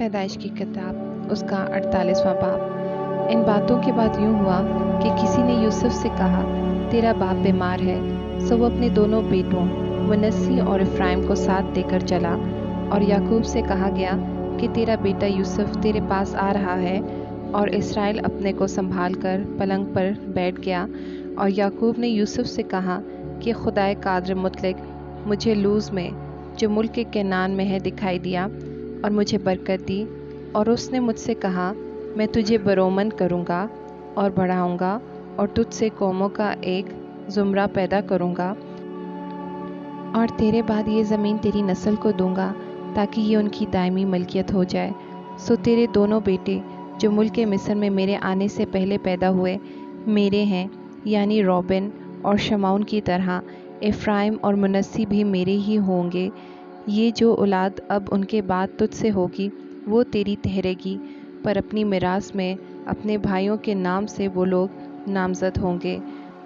پیدائش کی کتاب اس کا 48واں باب۔ ان باتوں کے بعد یوں ہوا کہ کسی نے یوسف سے کہا، تیرا باپ بیمار ہے۔ سو وہ اپنے دونوں بیٹوں منسی اور افرائیم کو ساتھ دے کر چلا، اور یعقوب سے کہا گیا کہ تیرا بیٹا یوسف تیرے پاس آ رہا ہے۔ اور اسرائیل اپنے کو سنبھال کر پلنگ پر بیٹھ گیا، اور یعقوب نے یوسف سے کہا کہ خدائے قادر مطلق مجھے لوز میں جو ملک کنعان میں ہے دکھائی دیا اور مجھے برکت دی، اور اس نے مجھ سے کہا، میں تجھے برومند کروں گا اور بڑھاؤں گا، اور تجھ سے قوموں کا ایک زمرہ پیدا کروں گا، اور تیرے بعد یہ زمین تیری نسل کو دوں گا تاکہ یہ ان کی دائمی ملکیت ہو جائے۔ سو تیرے دونوں بیٹے جو ملک مصر میں میرے آنے سے پہلے پیدا ہوئے میرے ہیں، یعنی روبن اور شمعون کی طرح افرائیم اور منسی بھی میرے ہی ہوں گے۔ یہ جو اولاد اب ان کے بعد تجھ سے ہوگی وہ تیری ٹھہرے گی، پر اپنی میراث میں اپنے بھائیوں کے نام سے وہ لوگ نامزد ہوں گے۔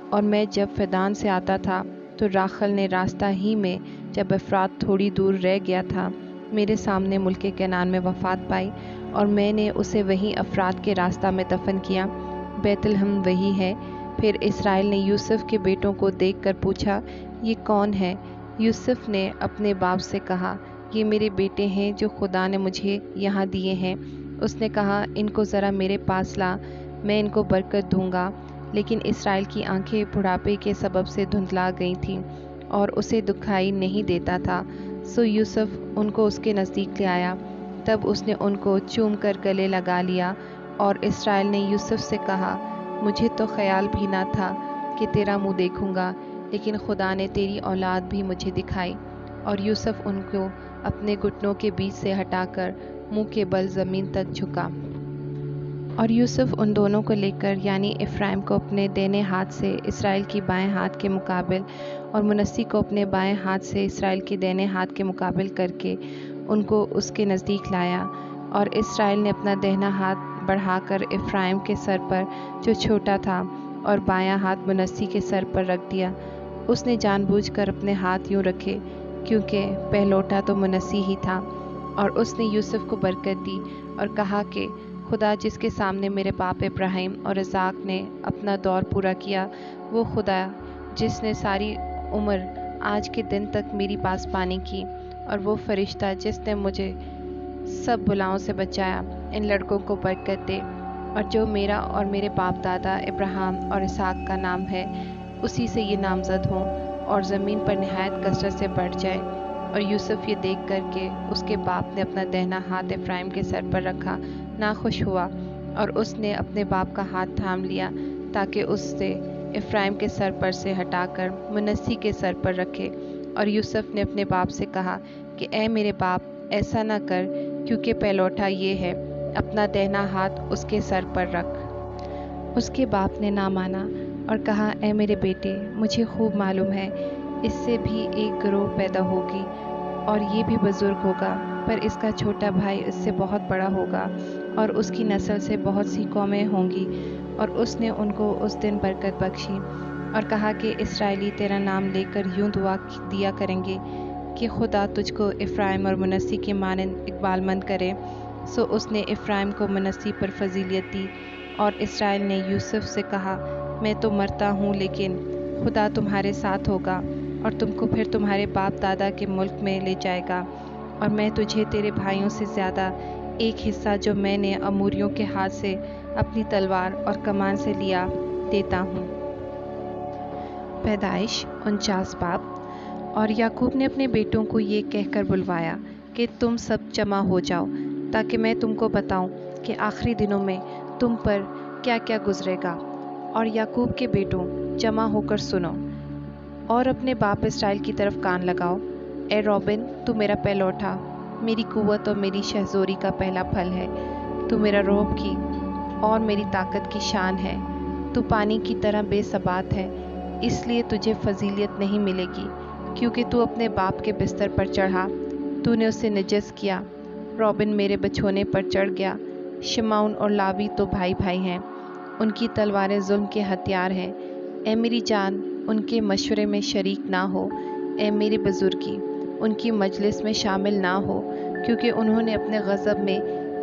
اور میں جب فدان سے آتا تھا تو راخل نے راستہ ہی میں جب افرات تھوڑی دور رہ گیا تھا میرے سامنے ملک کنعان میں وفات پائی، اور میں نے اسے وہیں افرات کے راستہ میں دفن کیا۔ بیت لحم وہی ہے۔ پھر اسرائیل نے یوسف کے بیٹوں کو دیکھ کر پوچھا، یہ کون ہے؟ یوسف نے اپنے باپ سے کہا، یہ میرے بیٹے ہیں جو خدا نے مجھے یہاں دیے ہیں۔ اس نے کہا، ان کو ذرا میرے پاس لا، میں ان کو برکت دوں گا۔ لیکن اسرائیل کی آنکھیں بڑھاپے کے سبب سے دھندلا گئی تھیں اور اسے دکھائی نہیں دیتا تھا، سو یوسف ان کو اس کے نزدیک لے آیا۔ تب اس نے ان کو چوم کر گلے لگا لیا، اور اسرائیل نے یوسف سے کہا، مجھے تو خیال بھی نہ تھا کہ تیرا منہ دیکھوں گا، لیکن خدا نے تیری اولاد بھی مجھے دکھائی۔ اور یوسف ان کو اپنے گھٹنوں کے بیچ سے ہٹا کر منہ کے بل زمین تک جھکا۔ اور یوسف ان دونوں کو لے کر، یعنی افرائیم کو اپنے دائیں ہاتھ سے اسرائیل کی بائیں ہاتھ کے مقابل، اور منسی کو اپنے بائیں ہاتھ سے اسرائیل کے دائیں ہاتھ کے مقابل کر کے ان کو اس کے نزدیک لایا۔ اور اسرائیل نے اپنا دہنا ہاتھ بڑھا کر افرائیم کے سر پر جو چھوٹا تھا، اور بایاں ہاتھ منسی کے سر پر رکھ دیا۔ اس نے جان بوجھ کر اپنے ہاتھ یوں رکھے کیونکہ پہلوٹا تو منسی ہی تھا۔ اور اس نے یوسف کو برکت دی اور کہا کہ خدا جس کے سامنے میرے باپ ابراہیم اور اسحاق نے اپنا دور پورا کیا، وہ خدا جس نے ساری عمر آج کے دن تک میری پاسبانی کی، اور وہ فرشتہ جس نے مجھے سب بلاؤں سے بچایا، ان لڑکوں کو برکت دے، اور جو میرا اور میرے باپ دادا ابراہیم اور اسحاق کا نام ہے اسی سے یہ نامزد ہوں، اور زمین پر نہایت کثرت سے بڑھ جائے۔ اور یوسف یہ دیکھ کر کہ اس کے باپ نے اپنا دہنا ہاتھ افرائیم کے سر پر رکھا ناخوش ہوا، اور اس نے اپنے باپ کا ہاتھ تھام لیا تاکہ اس سے افرائیم کے سر پر سے ہٹا کر منسی کے سر پر رکھے۔ اور یوسف نے اپنے باپ سے کہا کہ اے میرے باپ، ایسا نہ کر، کیونکہ پہلوٹا یہ ہے، اپنا دہنا ہاتھ اس کے سر پر رکھ۔ اس کے باپ نے نہ مانا اور کہا، اے میرے بیٹے، مجھے خوب معلوم ہے اس سے بھی ایک گروہ پیدا ہوگی، اور یہ بھی بزرگ ہوگا، پر اس کا چھوٹا بھائی اس سے بہت بڑا ہوگا، اور اس کی نسل سے بہت سی قومیں ہوں گی۔ اور اس نے ان کو اس دن برکت بخشی اور کہا کہ اسرائیلی تیرا نام لے کر یوں دعا دیا کریں گے کہ خدا تجھ کو افرائیم اور منسی کے مانند اقبال مند کرے۔ سو اس نے افرائیم کو منسی پر فضیلت دی۔ اور اسرائیل نے یوسف سے کہا، میں تو مرتا ہوں، لیکن خدا تمہارے ساتھ ہوگا اور تم کو پھر تمہارے باپ دادا کے ملک میں لے جائے گا، اور میں تجھے تیرے بھائیوں سے زیادہ ایک حصہ جو میں نے اموریوں کے ہاتھ سے اپنی تلوار اور کمان سے لیا دیتا ہوں۔ پیدائش 49 باب۔ اور یعقوب نے اپنے بیٹوں کو یہ کہہ کر بلوایا کہ تم سب جمع ہو جاؤ تاکہ میں تم کو بتاؤں کہ آخری دنوں میں تم پر کیا کیا گزرے گا۔ اور یعقوب کے بیٹوں، جمع ہو کر سنو اور اپنے باپ اسرائیل کی طرف کان لگاؤ۔ اے روبن، تو میرا پہلوٹا، میری قوت اور میری شہزوری کا پہلا پھل ہے۔ تو میرا رعب کی اور میری طاقت کی شان ہے۔ تو پانی کی طرح بے ثبات ہے، اس لیے تجھے فضیلت نہیں ملے گی، کیونکہ تو اپنے باپ کے بستر پر چڑھا، تو نے اسے نجس کیا۔ روبن میرے بچھونے پر چڑھ گیا۔ شمعون اور لاوی تو بھائی بھائی ہیں، ان کی تلواریں ظلم کے ہتھیار ہیں۔ اے میری جان، ان کے مشورے میں شریک نہ ہو۔ اے میری بزرگی، ان کی مجلس میں شامل نہ ہو، کیونکہ انہوں نے اپنے غضب میں